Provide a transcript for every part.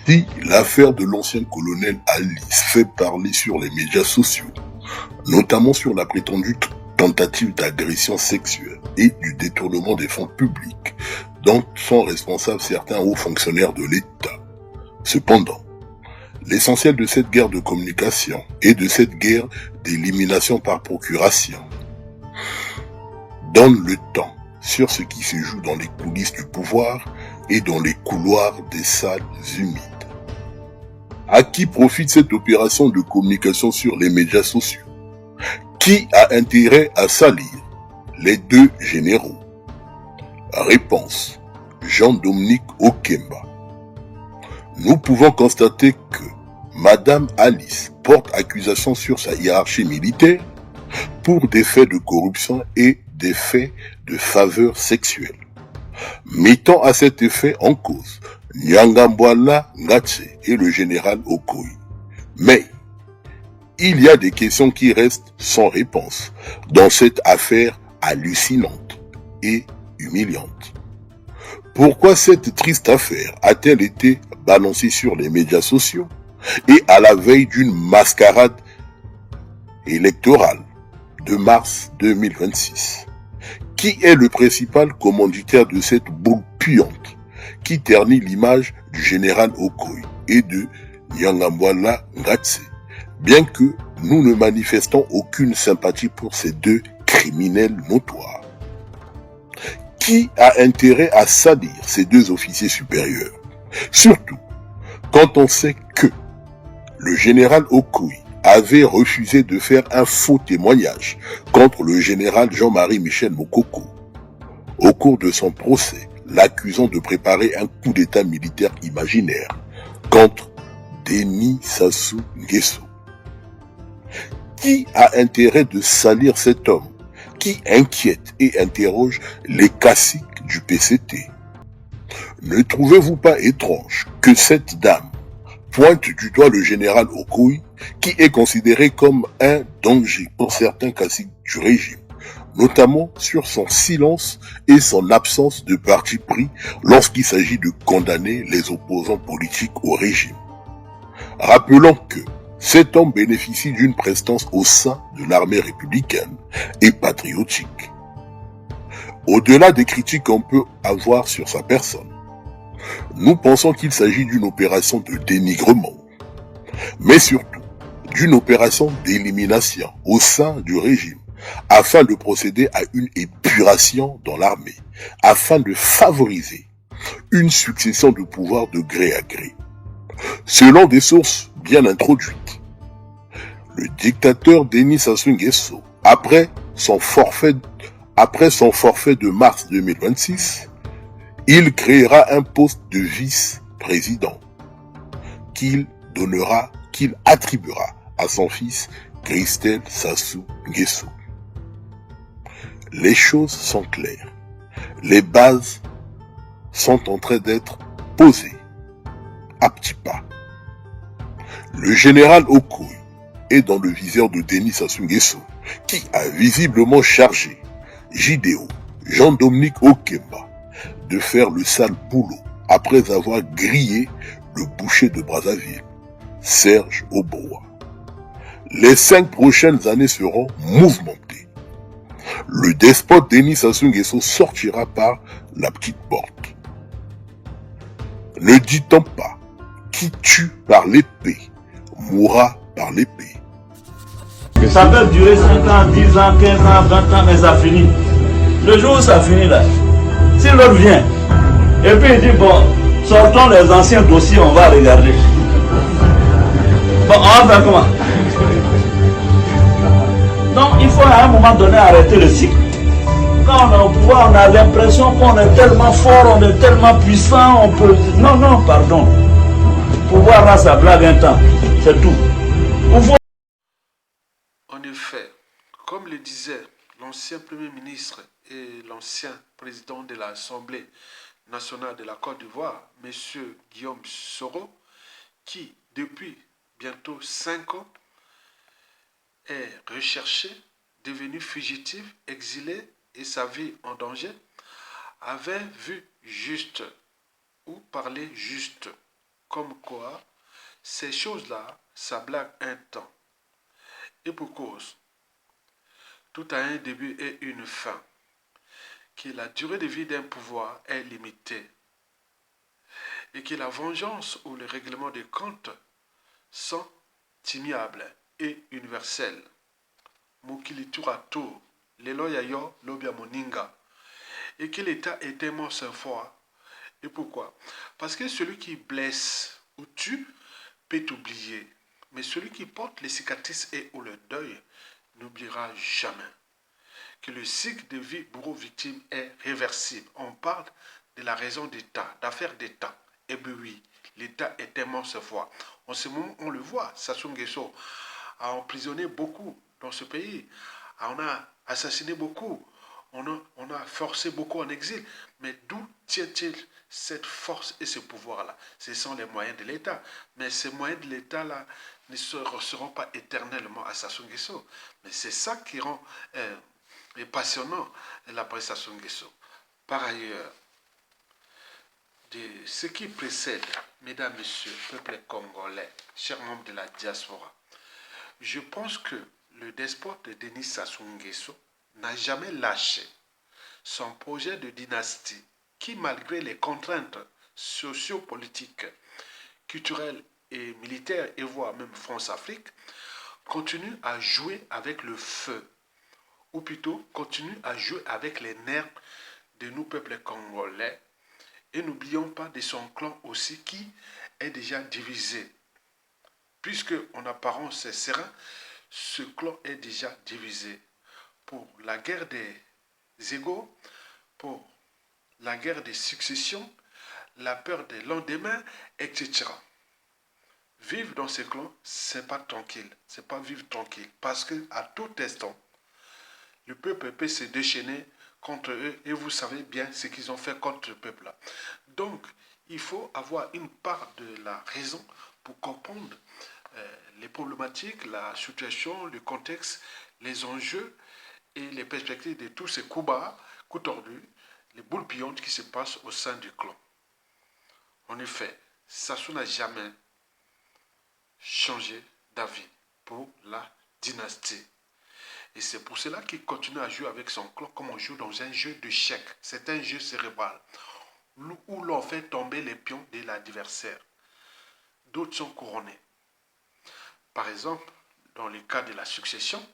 Si l'affaire de l'ancien colonel Alice fait parler sur les médias sociaux, notamment sur la prétendue tentative d'agression sexuelle et du détournement des fonds publics dont sont responsables certains hauts fonctionnaires de l'État. Cependant, l'essentiel de cette guerre de communication et de cette guerre d'élimination par procuration donne le temps sur ce qui se joue dans les coulisses du pouvoir et dans les couloirs des salles humides. À qui profite cette opération de communication sur les médias sociaux? Qui a intérêt à salir les deux généraux? Réponse: Jean-Dominique Okemba. Nous pouvons constater que Madame Alice porte accusation sur sa hiérarchie militaire pour des faits de corruption et des faits de faveur sexuelle, mettant à cet effet en cause Nyangambwala Ngatse et le général Okoye. Mais il y a des questions qui restent sans réponse dans cette affaire hallucinante et humiliante. Pourquoi cette triste affaire a-t-elle été balancée sur les médias sociaux et à la veille d'une mascarade électorale de mars 2026? Qui est le principal commanditaire de cette boule puante qui ternit l'image du général Okoye et de Nyangambwala Ngatse, bien que nous ne manifestons aucune sympathie pour ces deux criminels notoires? Qui a intérêt à salir ces deux officiers supérieurs? Surtout quand on sait que le général Okoye avait refusé de faire un faux témoignage contre le général Jean-Marie Michel Mokoko au cours de son procès, l'accusant de préparer un coup d'état militaire imaginaire contre Denis Sassou Nguesso. Qui a intérêt de salir cet homme qui inquiète et interroge les caciques du PCT? Ne trouvez-vous pas étrange que cette dame pointe du doigt le général Okoye, qui est considéré comme un danger pour certains caciques du régime, notamment sur son silence et son absence de parti pris lorsqu'il s'agit de condamner les opposants politiques au régime? Rappelons que cet homme bénéficie d'une prestance au sein de l'armée républicaine et patriotique. Au-delà des critiques qu'on peut avoir sur sa personne, nous pensons qu'il s'agit d'une opération de dénigrement, mais surtout d'une opération d'élimination au sein du régime, afin de procéder à une épuration dans l'armée, afin de favoriser une succession de pouvoirs de gré à gré. Selon des sources bien introduites, le dictateur Denis Sassou Nguesso, après son forfait de mars 2026, il créera un poste de vice-président qu'il attribuera à son fils Christelle Sassou Nguesso. Les choses sont claires. Les bases sont en train d'être posées à petits pas. Le général Okoye est dans le viseur de Denis Sassou Nguesso, qui a visiblement chargé JDO, Jean-Dominique Okemba, de faire le sale boulot après avoir grillé le boucher de Brazzaville, Serge Obroa. Les 5 prochaines années seront mouvementées. Le despote Denis Sassou Nguesso sortira par la petite porte. Ne dit-on pas, qui tue par l'épée mourra par l'épée? Ça peut durer 5 ans, 10 ans, 15 ans, 20 ans, mais ça finit. Le jour où ça finit là, si l'autre vient, et puis il dit, bon, sortons les anciens dossiers, on va regarder. Bon, on va faire comment? Donc, il faut à un moment donné arrêter le cycle. Quand on est au pouvoir, on a l'impression qu'on est tellement fort, on est tellement puissant, on peut... Non, non, pardon. Pouvoir là, ça blague un temps. C'est tout. En effet, comme le disait l'ancien Premier ministre et l'ancien président de l'Assemblée nationale de la Côte d'Ivoire, M. Guillaume Soro, qui, depuis bientôt 5 ans, est recherché, devenu fugitif, exilé et sa vie en danger, avait vu juste ou parlé juste comme quoi ces choses-là, ça blague un temps. Et pour cause, tout a un début et une fin. Que la durée de vie d'un pouvoir est limitée. Et que la vengeance ou le règlement des comptes sont immuables et universels. Mokili tour à tour, lelo yayo lobia moninga. Et que l'État était mort 5 fois. Et pourquoi? Parce que celui qui blesse ou tue peut oublier. Mais celui qui porte les cicatrices et ou le deuil n'oubliera jamais. Que le cycle de vie bourreau-victime est réversible. On parle de la raison d'État, d'affaires d'État. Eh bien oui, l'État était mort 5 fois. En ce moment, on le voit, Sassou Nguesso a emprisonné beaucoup dans ce pays. On a assassiné beaucoup. On a forcé beaucoup en exil. Mais d'où tient-il cette force et ce pouvoir-là? Ce sont les moyens de l'État. Mais ces moyens de l'État-là ne seront pas éternellement à Sassou Nguesso. Mais c'est ça qui rend passionnant l'après Sassou Nguesso. Par ailleurs, de ce qui précède, mesdames, messieurs, peuple congolais, chers membres de la diaspora, je pense que le despote de Denis Sassou Nguesso n'a jamais lâché son projet de dynastie qui, malgré les contraintes sociopolitiques, culturelles et militaires, et voire même France-Afrique, continue à jouer avec le feu, ou plutôt continue à jouer avec les nerfs de nous, peuples congolais. Et n'oublions pas de son clan aussi qui est déjà divisé. Puisque en apparence c'est serein, ce clan est déjà divisé. Pour la guerre des égaux, pour la guerre des successions, la peur des lendemains, etc. Vivre dans ce clan, c'est pas tranquille, c'est pas vivre tranquille. Parce que à tout instant, le peuple peut se déchaîner contre eux et vous savez bien ce qu'ils ont fait contre le peuple là. Donc, il faut avoir une part de la raison pour comprendre les problématiques, la situation, le contexte, les enjeux et les perspectives de tous ces coups bas, coups tordus, les boules pillantes qui se passent au sein du clan. En effet, Sassou n'a jamais changé d'avis pour la dynastie. Et c'est pour cela qu'il continue à jouer avec son clan comme on joue dans un jeu d'échecs. C'est un jeu cérébral où l'on fait tomber les pions de l'adversaire. D'autres sont couronnés. Par exemple, dans le cas de la succession,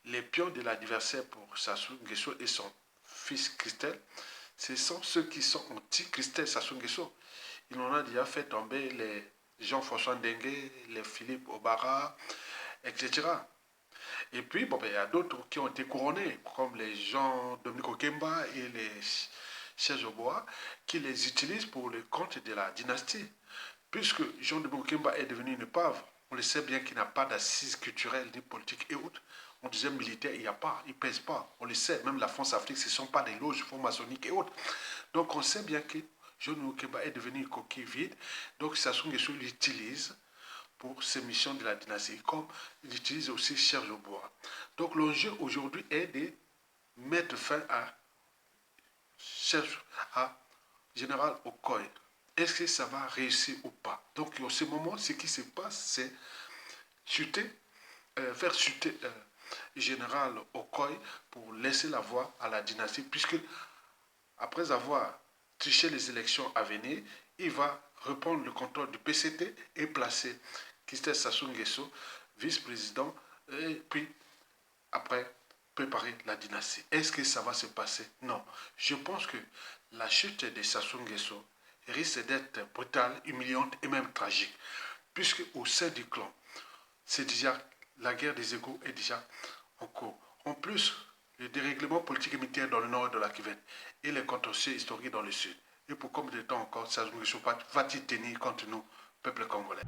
les pions de l'adversaire pour Sassou Nguesso et son fils Christelle, ce sont ceux qui sont anti-Christelle Sassou Nguesso. Il en a déjà fait tomber les Jean-François Ndengue, les Philippe Obara, etc. Et puis, bon, il y a d'autres qui ont été couronnés, comme les Jean-Dominique Okemba et les Serge Oboa, qui les utilisent pour le compte de la dynastie. Puisque Jean-Dominique Okemba est devenu une pave, on le sait bien qu'il n'a pas d'assises culturelles ni politiques et autres. On disait militaire, il n'y a pas, il ne pèse pas. On le sait, même la France-Afrique, ce ne sont pas des loges franc-maçonniques et autres. Donc on sait bien que Jean-Dominique Okemba est devenu une coquille vide. Donc Sassou Nguesso l'utilise pour ses missions de la dynastie, comme il utilise aussi Serge Oboa. Donc l'enjeu aujourd'hui est de mettre fin à Général Okoye. Est-ce que ça va réussir ou pas? Donc en ce moment, ce qui se passe, c'est faire chuter Général Okoye pour laisser la voie à la dynastie, puisque après avoir triché les élections à venir, il va reprendre le contrôle du PCT et placer Christelle Sassou Nguesso vice-président, et puis après préparer la dynastie. Est-ce que ça va se passer? Non. Je pense que la chute de Sassou Nguesso risque d'être brutale, humiliante et même tragique, puisque au sein du clan, c'est déjà la guerre des égaux est déjà en cours. En plus, le dérèglement politique et militaire dans le nord de la Kivu et les contentieux historiques dans le sud. Et pour combien de temps encore Sassou Nguesso va-t-il tenir contre nous, peuple congolais?